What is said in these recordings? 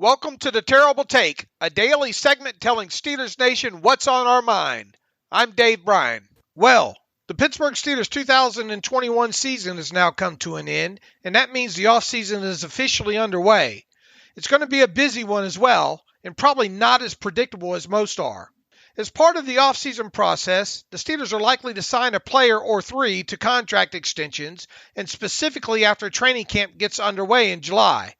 Welcome to the Terrible Take, a daily segment telling Steelers Nation what's on our mind. I'm Bryan. Well, the Pittsburgh Steelers 2021 season has now come to an end, and that means the offseason is officially underway. It's going to be a busy one as well, and probably not as predictable as most are. As part of the offseason process, the Steelers are likely to sign a player or three to contract extensions, and specifically after training camp gets underway in July.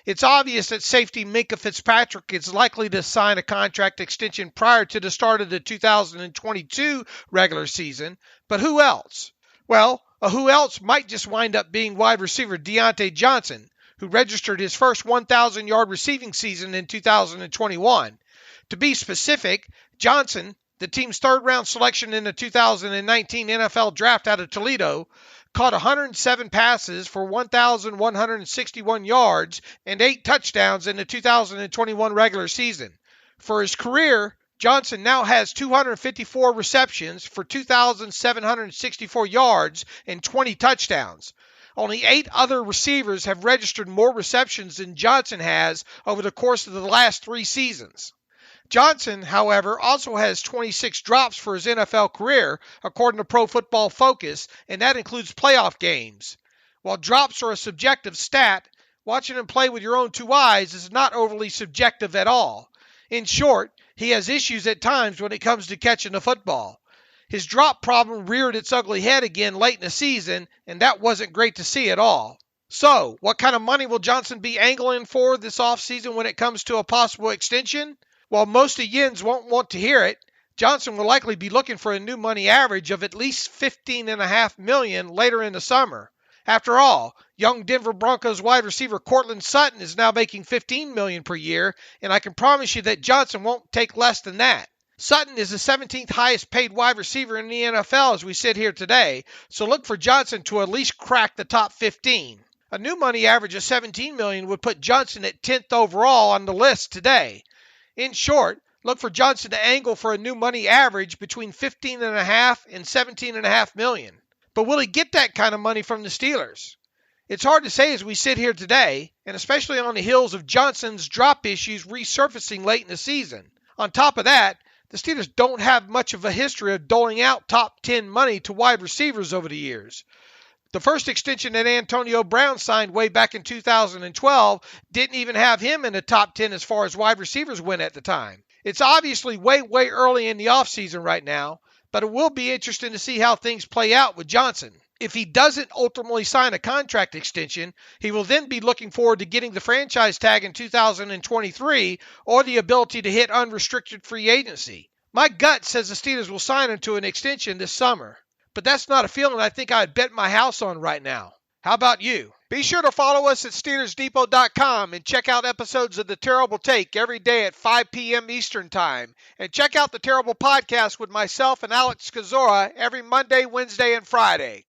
It's obvious that safety Minkah Fitzpatrick is likely to sign a contract extension prior to the start of the 2022 regular season, but who else? Well, who else might just wind up being wide receiver Diontae Johnson, who registered his first 1,000-yard receiving season in 2021. To be specific, Johnson, the team's third-round selection in the 2019 NFL Draft out of Toledo, caught 107 passes for 1,161 yards and 8 touchdowns in the 2021 regular season. For his career, Johnson now has 254 receptions for 2,764 yards and 20 touchdowns. Only 8 other receivers have registered more receptions than Johnson has over the course of the last 3 seasons. Johnson, however, also has 26 drops for his NFL career, according to Pro Football Focus, and that includes playoff games. While drops are a subjective stat, watching him play with your own 2 eyes is not overly subjective at all. In short, he has issues at times when it comes to catching the football. His drop problem reared its ugly head again late in the season, and that wasn't great to see at all. So, what kind of money will Johnson be angling for this offseason when it comes to a possible extension? While most of Yins won't want to hear it, Johnson will likely be looking for a new money average of at least $15.5 million later in the summer. After all, young Denver Broncos wide receiver Courtland Sutton is now making $15 million per year, and I can promise you that Johnson won't take less than that. Sutton is the 17th highest paid wide receiver in the NFL as we sit here today, so look for Johnson to at least crack the top 15. A new money average of $17 million would put Johnson at 10th overall on the list today. In short, look for Johnson to angle for a new money average between $15.5 and $17.5 million. But will he get that kind of money from the Steelers? It's hard to say as we sit here today, and especially on the heels of Johnson's drop issues resurfacing late in the season. On top of that, the Steelers don't have much of a history of doling out top 10 money to wide receivers over the years. The first extension that Antonio Brown signed way back in 2012 didn't even have him in the top 10 as far as wide receivers went at the time. It's obviously way early in the offseason right now, but it will be interesting to see how things play out with Johnson. If he doesn't ultimately sign a contract extension, he will then be looking forward to getting the franchise tag in 2023 or the ability to hit unrestricted free agency. My gut says the Steelers will sign him to an extension this summer. But that's not a feeling I think I'd bet my house on right now. How about you? Be sure to follow us at SteelersDepot.com and check out episodes of The Terrible Take every day at 5 p.m. Eastern Time. And check out The Terrible Podcast with myself and Alex Kozora every Monday, Wednesday, and Friday.